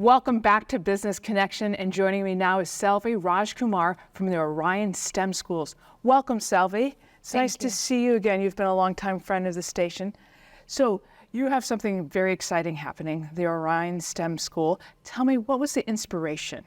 Welcome back to Business Connection, and joining me now is Selvi Rajkumar from the Orion STEM Schools. Welcome, Selvi. It's nice to see you again. You've been a longtime friend of the station. So you have something very exciting happening, the Orion STEM School. Tell me, what was the inspiration?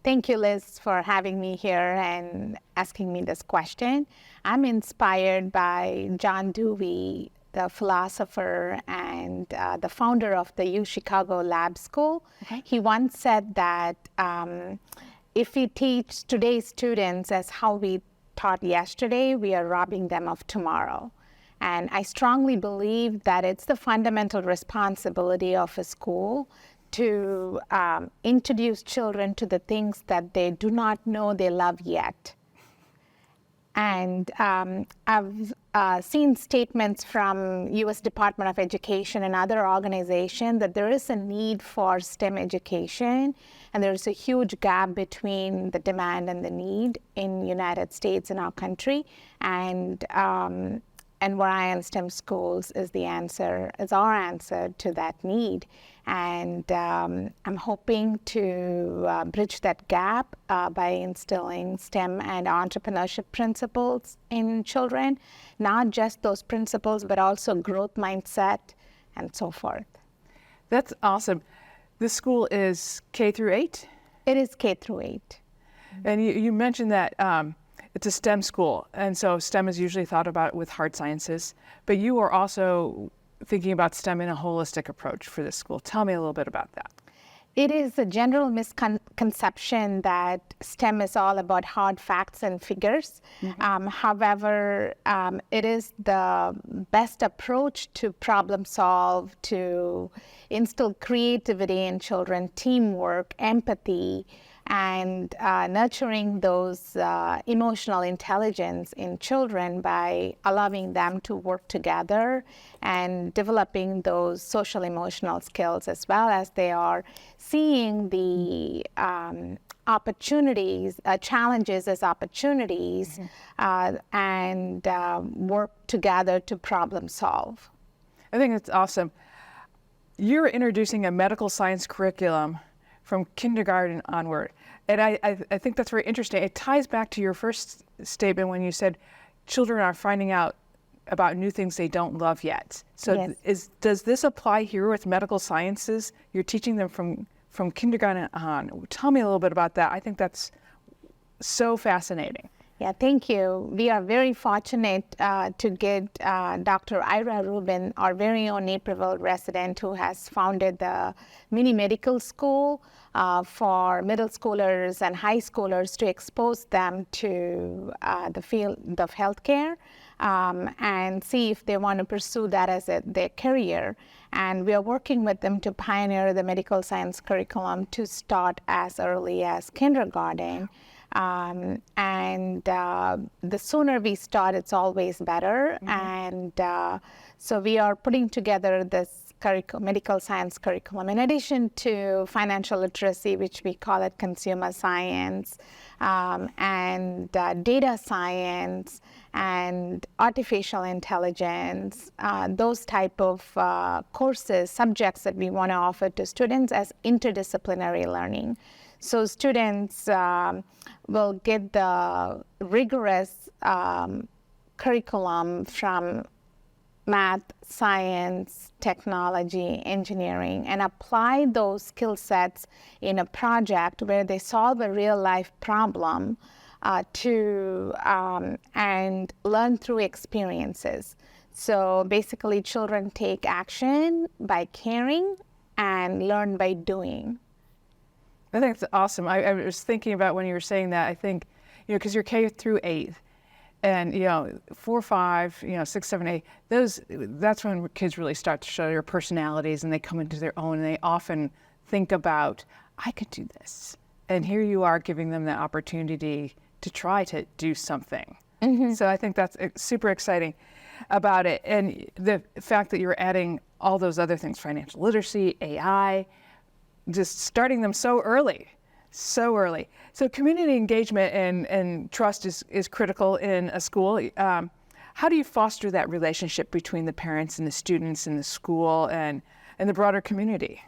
Thank you, Liz, for having me here and asking me this question. I'm inspired by John Dewey, the philosopher and the founder of the U Chicago Lab School. Okay. He once said that if we teach today's students as how we taught yesterday, we are robbing them of tomorrow. And I strongly believe that it's the fundamental responsibility of a school to introduce children to the things that they do not know they love yet. And I've seen statements from U.S. Department of Education and other organizations that there is a need for STEM education, and there's a huge gap between the demand and the need in the United States and our country. And Orion STEM Schools is our answer to that need. And I'm hoping to bridge that gap by instilling STEM and entrepreneurship principles in children, not just those principles, but also growth mindset and so forth. That's awesome. This school is K through 8? It is K through 8. And you mentioned that it's a STEM school, and so STEM is usually thought about with hard sciences, but you are also thinking about STEM in a holistic approach for this school. Tell me a little bit about that. It is a general misconception that STEM is all about hard facts and figures. Mm-hmm. However, it is the best approach to problem solve, to instill creativity in children, teamwork, empathy, and nurturing those emotional intelligence in children by allowing them to work together and developing those social emotional skills, as well as they are seeing the opportunities, challenges as opportunities, and work together to problem solve. I think it's awesome. You're introducing a medical science curriculum from kindergarten onward. And I think that's very interesting. It ties back to your first statement when you said children are finding out about new things they don't love yet. So Yes. Does this apply here with medical sciences? You're teaching them from kindergarten on. Tell me a little bit about that. I think that's so fascinating. Yeah, thank you. We are very fortunate to get Dr. Ira Rubin, our very own Naperville resident, who has founded the mini medical school for middle schoolers and high schoolers to expose them to the field of healthcare and see if they want to pursue that as their career. And we are working with them to pioneer the medical science curriculum to start as early as kindergarten. And the sooner we start, it's always better. And so we are putting together this medical science curriculum in addition to financial literacy, which we call it consumer science, and data science and artificial intelligence, those type of courses, subjects that we want to offer to students as interdisciplinary learning. So students will get the rigorous curriculum from math, science, technology, engineering, and apply those skill sets in a project where they solve a real-life problem and learn through experiences. So basically, children take action by caring and learn by doing. I think it's awesome. I was thinking about when you were saying that, I think, because you're K through 8, and 4, 5, 6, 7, 8, that's when kids really start to show their personalities and they come into their own, and they often think about, I could do this. And here you are giving them the opportunity to try to do something. So I think that's super exciting about it. And the fact that you're adding all those other things, financial literacy, AI, just starting them so early. So community engagement and trust is critical in a school. How do you foster that relationship between the parents and the students and the school and the broader community?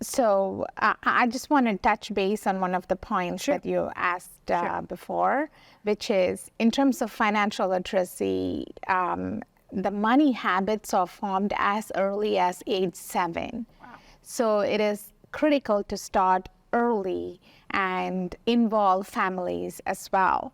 So I just want to touch base on one of the points Sure. that you asked Sure. before, which is in terms of financial literacy, the money habits are formed as early as age 7. Wow. So it is critical to start early and involve families as well.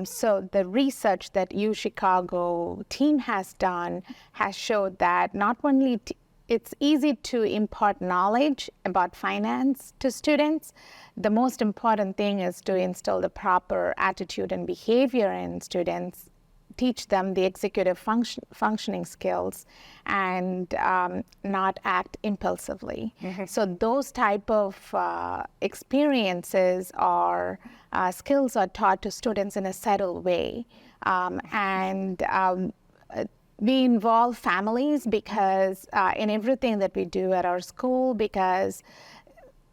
So the research that U Chicago team has done has showed that not only it's easy to impart knowledge about finance to students. The most important thing is to instill the proper attitude and behavior in students, teach them the executive functioning skills, and not act impulsively. So those type of experiences or skills are taught to students in a settled way. We involve families because in everything that we do at our school, because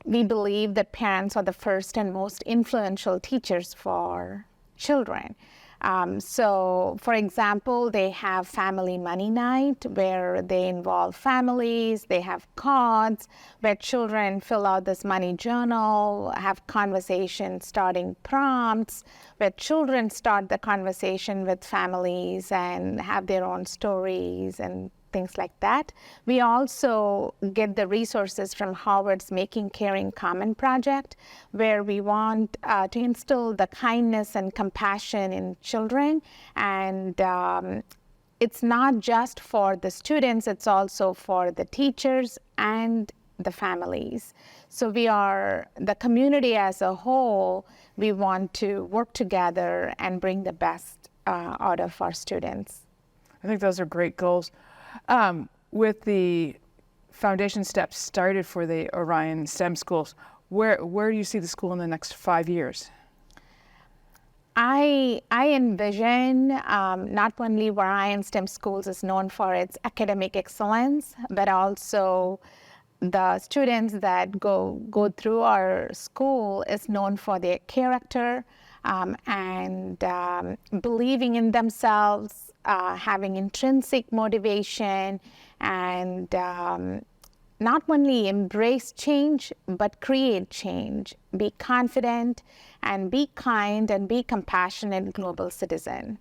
we believe that parents are the first and most influential teachers for children. So, for example, they have family money night where they involve families. They have cards where children fill out this money journal, have conversation starting prompts, where children start the conversation with families and have their own stories and things like that. We also get the resources from Harvard's Making Caring Common project, where we want to instill the kindness and compassion in children. And it's not just for the students, it's also for the teachers and the families. So we are, the community as a whole, we want to work together and bring the best out of our students. I think those are great goals. With the foundation steps started for the Orion STEM Schools, where do you see the school in the next 5 years? I envision not only Orion STEM Schools is known for its academic excellence, but also the students that go through our school is known for their character and believing in themselves, having intrinsic motivation, and not only embrace change, but create change. Be confident and be kind and be compassionate global citizen.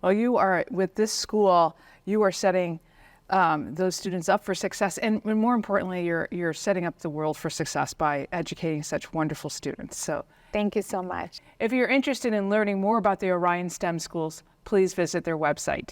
Well, you are, with this school, you are setting those students up for success. And more importantly, you're setting up the world for success by educating such wonderful students. So thank you so much. If you're interested in learning more about the Orion STEM Schools, please visit their website.